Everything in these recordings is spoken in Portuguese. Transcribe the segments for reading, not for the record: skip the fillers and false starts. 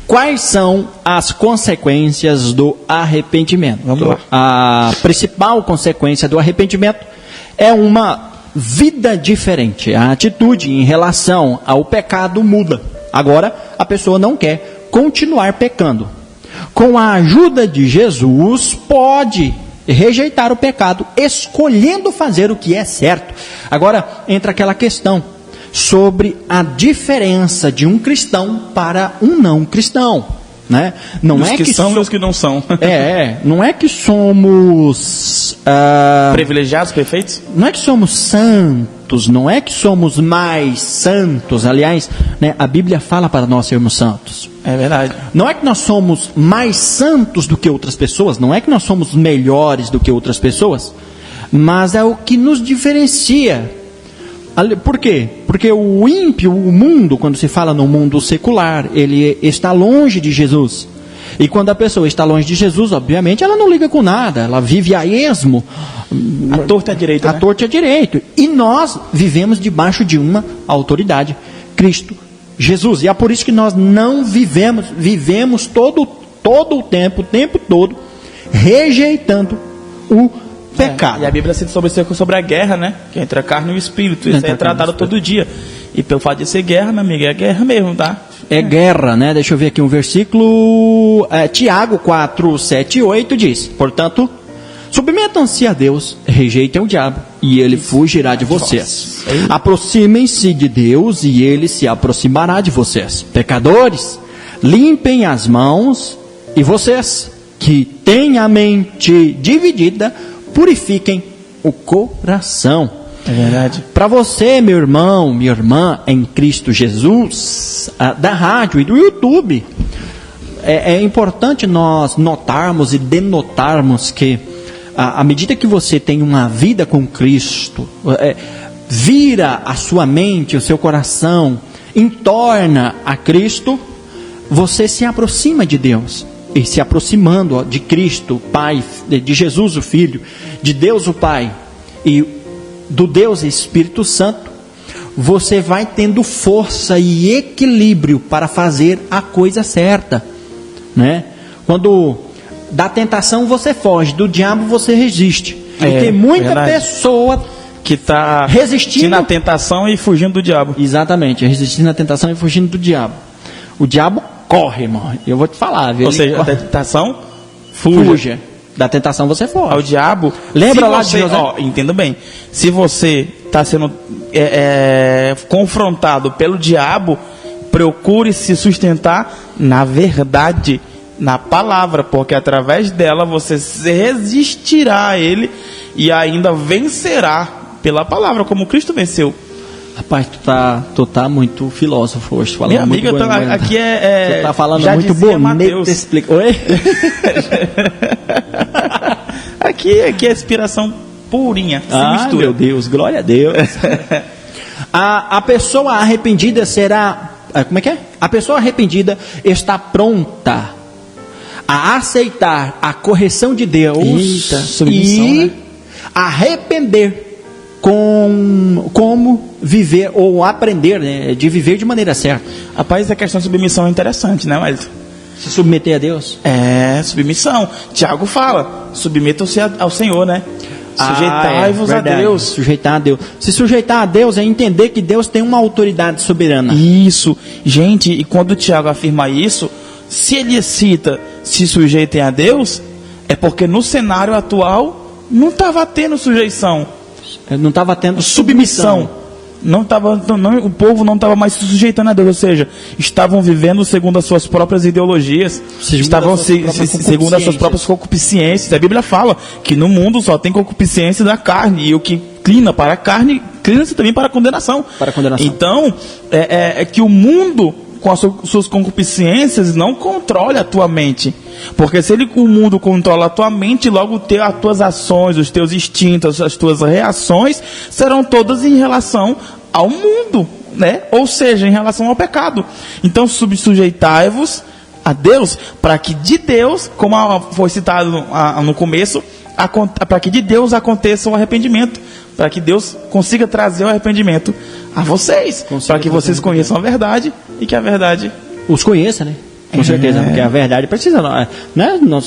Quais são as consequências do arrependimento? Vamos lá. A principal consequência do arrependimento é uma vida diferente. A atitude em relação ao pecado muda. Agora, a pessoa não quer continuar pecando. Com a ajuda de Jesus, pode rejeitar o pecado, escolhendo fazer o que é certo. Agora, entra aquela questão sobre a diferença de um cristão para um não cristão, né? Não os é que são e os que não são. Não é que somos privilegiados, perfeitos? Não é que somos santos, não é que somos mais santos. Aliás, né, a Bíblia fala para nós sermos santos. É verdade. Não é que nós somos mais santos do que outras pessoas, não é que nós somos melhores do que outras pessoas, mas é o que nos diferencia. Por quê? Porque o ímpio, o mundo, quando se fala no mundo secular, ele está longe de Jesus. E quando a pessoa está longe de Jesus, obviamente, ela não liga com nada, ela vive a esmo. A torta é direito, a torta é direito. E nós vivemos debaixo de uma autoridade, Cristo Jesus. E é por isso que nós não vivemos todo o tempo todo, rejeitando o pecado. E a Bíblia cita sobre a guerra, né? Que é entre a carne e o espírito. Isso é tratado todo dia. E pelo fato de ser guerra, meu amigo, é guerra mesmo, tá? É guerra, né? Deixa eu ver aqui um versículo. Tiago 4, 7 e 8 diz: portanto, submetam-se a Deus, rejeitem o diabo, e ele fugirá de vocês. Aproximem-se de Deus, e ele se aproximará de vocês. Pecadores, limpem as mãos, e vocês, que têm a mente dividida, purifiquem o coração. É verdade. Para você, meu irmão, minha irmã, em Cristo Jesus, da rádio e do YouTube, é importante nós notarmos e denotarmos que, à medida que você tem uma vida com Cristo, vira a sua mente, o seu coração, entorna a Cristo, você se aproxima de Deus. E se aproximando de Cristo, Pai, de Jesus o Filho, de Deus o Pai e do Deus Espírito Santo, você vai tendo força e equilíbrio para fazer a coisa certa, né? Quando da tentação você foge, do diabo você resiste. E tem muita pessoa que está resistindo na tentação e fugindo do diabo. Exatamente, resistindo à tentação e fugindo do diabo. O diabo corre, irmão. Eu vou te falar, viu? Ou seja, a tentação fuja. Da tentação você foge. Ao diabo. Lembra lá você, de José? Entenda bem. Se você está sendo confrontado pelo diabo, procure se sustentar na verdade, na palavra, porque através dela você resistirá a ele e ainda vencerá pela palavra, como Cristo venceu. Rapaz, tu tá muito filósofo hoje. Minha amiga, aqui Você tá falando já muito bonito. Explica. Oi? aqui é inspiração purinha. Meu Deus, glória a Deus. A pessoa arrependida será... Como é que é? A pessoa arrependida está pronta a aceitar a correção de Deus. Submissão, e né? arrepender como viver ou aprender, né, de viver de maneira certa. Rapaz, a questão de submissão é interessante, né, Wellington? Se submeter a Deus? Submissão. Tiago fala, submetam-se ao Senhor, né? Sujeitai-vos a Deus. Sujeitar a Deus. Se sujeitar a Deus é entender que Deus tem uma autoridade soberana. Isso. Gente, e quando o Tiago afirma isso, se ele cita se sujeitem a Deus, é porque no cenário atual não estava tendo sujeição. Não estava tendo submissão. O povo não estava mais se sujeitando a Deus, ou seja, estavam vivendo segundo as suas próprias ideologias, estavam segundo as suas próprias concupiscências. A Bíblia fala que no mundo só tem concupiscência da carne, e o que inclina para a carne, inclina-se também para a condenação. Então, é que o mundo, com as suas concupiscências, não controle a tua mente. Porque se o mundo controla a tua mente, logo as tuas ações, os teus instintos, as tuas reações serão todas em relação ao mundo, né? Ou seja, em relação ao pecado. Então, sujeitai-vos a Deus, para que de Deus, como foi citado no começo, para que de Deus aconteça o arrependimento, para que Deus consiga trazer o arrependimento a vocês, para que vocês conheçam a verdade e que a verdade os conheça, né? Com certeza, porque a verdade precisa, né? Não é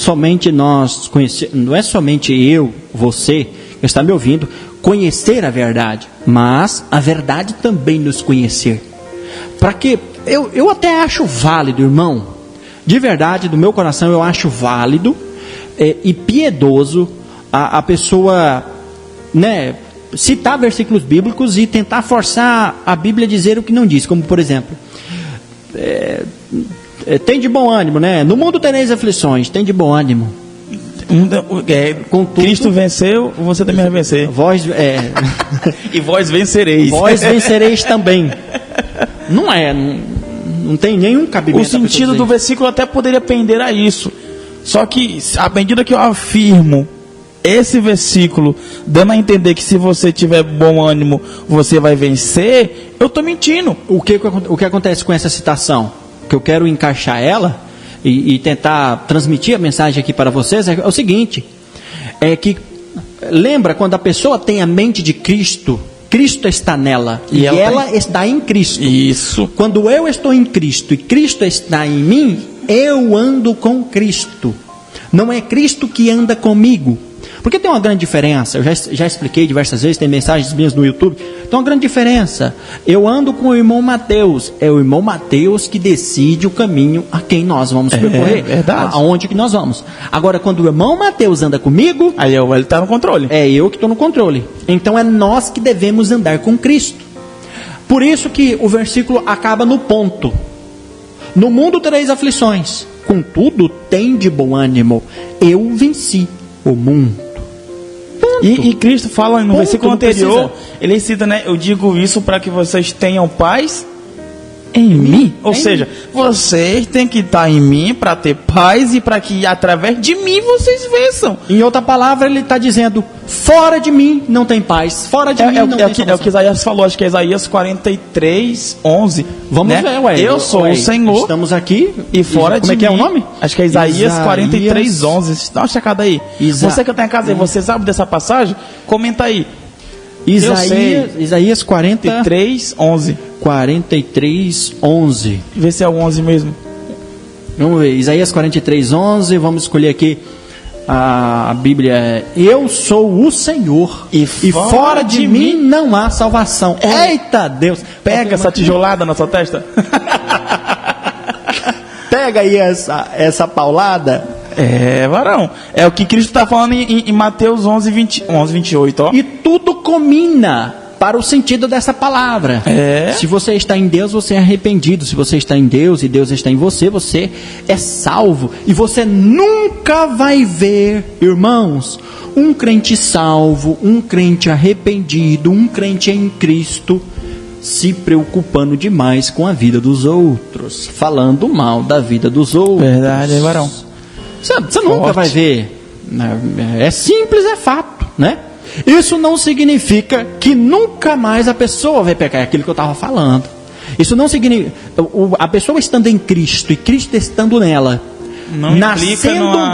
somente eu, você, que está me ouvindo, conhecer a verdade, mas a verdade também nos conhecer. Para que eu até acho válido, irmão, de verdade, do meu coração, eu acho válido e piedoso a pessoa, né, citar versículos bíblicos e tentar forçar a Bíblia a dizer o que não diz, como por exemplo, tem de bom ânimo, né? No mundo tereis aflições, tem de bom ânimo. Contudo, Cristo venceu, você também vai vencer. E vós vencereis. Vós vencereis também. Não tem nenhum cabimento. O sentido do versículo até poderia pender a isso. Só que, à medida que eu afirmo esse versículo, dando a entender que se você tiver bom ânimo, você vai vencer, eu estou mentindo. O que acontece com essa citação? Que eu quero encaixar ela e tentar transmitir a mensagem aqui para vocês é o seguinte: é que lembra quando a pessoa tem a mente de Cristo, Cristo está nela e ela está em Cristo. Isso. Quando eu estou em Cristo e Cristo está em mim, eu ando com Cristo. Não é Cristo que anda comigo. Porque tem uma grande diferença, eu já expliquei diversas vezes, tem mensagens minhas no YouTube, tem uma grande diferença. Eu ando com o irmão Mateus, é o irmão Mateus que decide o caminho a quem nós vamos percorrer, aonde que nós vamos. Agora, quando o irmão Mateus anda comigo, aí ele está no controle. É eu que estou no controle. Então é nós que devemos andar com Cristo. Por isso que o versículo acaba no ponto. No mundo tereis aflições, contudo tem de bom ânimo, eu venci o mundo. E Cristo fala no versículo anterior, ele cita, né? Eu digo isso para que vocês tenham paz em mim. Ou seja, vocês têm que estar em mim para ter paz e para que através de mim vocês vençam. Em outra palavra, ele está dizendo: fora de mim não tem paz, fora de mim não tem salvação. É o que Isaías falou, acho que é Isaías 43, 11. Vamos ver, ué. Eu sou o Senhor. Estamos aqui. E fora de mim. Como é que é o nome? Acho que é Isaías 43, 11. Dá uma checada aí. Você que está em casa aí, você sabe dessa passagem? Comenta aí. Isaías 43, 11. 43, 11. Vê se é o 11 mesmo. Vamos ver, Isaías 43, 11. Vamos escolher aqui a Bíblia. Eu sou o Senhor e fora de mim não há salvação. Eita Deus! Pega essa tijolada na sua testa. Pega aí essa paulada. Varão. É o que Cristo está falando em Mateus 11, 28. Ó. E tudo combina para o sentido dessa palavra. Se você está em Deus, você é arrependido. Se você está em Deus e Deus está em você, você é salvo. E você nunca vai ver, irmãos, um crente salvo, um crente arrependido, um crente em Cristo se preocupando demais com a vida dos outros, falando mal da vida dos outros. Verdade, varão. Você nunca vai ver. É simples, é fato, né? Isso não significa que nunca mais a pessoa vai pecar. É aquilo que eu estava falando. Isso não significa. A pessoa estando em Cristo e Cristo estando nela,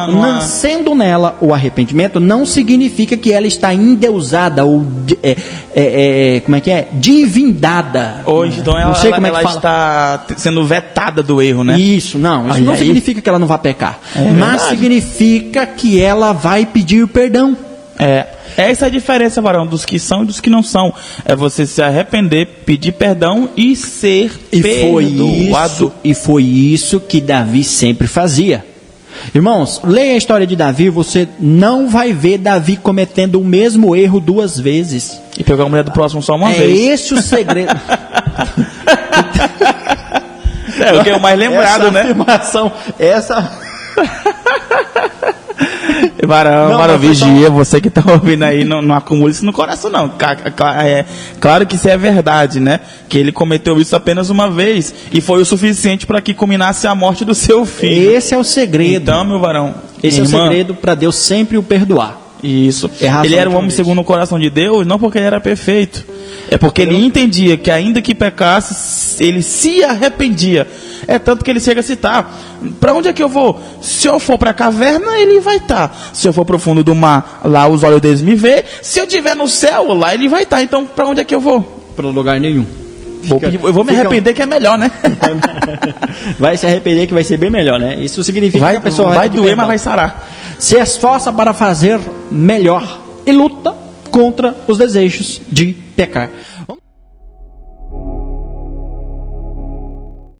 nascendo nela o arrependimento, não significa que ela está endeusada ou como é que é? Divindada. Ou então ela está sendo vetada do erro, né? Isso não significa que ela não vai pecar. Mas significa que ela vai pedir perdão. Essa é a diferença, varão, dos que são e dos que não são. É você se arrepender, pedir perdão e ser perdoado. E foi isso que Davi sempre fazia. Irmãos, leia a história de Davi, você não vai ver Davi cometendo o mesmo erro duas vezes. E pegar a mulher do próximo só uma vez. É esse o segredo. É o que é o mais lembrado, né? Varão, vigia, você que está ouvindo aí, não acumule isso no coração, não. Claro que isso é verdade, né? Que ele cometeu isso apenas uma vez e foi o suficiente para que culminasse a morte do seu filho. Esse é o segredo. Então, meu varão, esse é o segredo para Deus sempre o perdoar. Isso. Ele era um homem segundo o coração de Deus, não porque ele era perfeito. É porque ele entendia que ainda que pecasse, ele se arrependia. É tanto que ele chega a citar: para onde é que eu vou? Se eu for para a caverna, ele vai estar. Se eu for para o fundo do mar, lá os olhos deles me vê. Se eu estiver no céu, lá ele vai estar. Então, para onde é que eu vou? Para lugar nenhum. Eu vou me arrepender que é melhor, né? Vai se arrepender que vai ser bem melhor, né? Isso significa que a pessoa vai doer, mas vai sarar. Se esforça para fazer melhor e luta contra os desejos de pecar.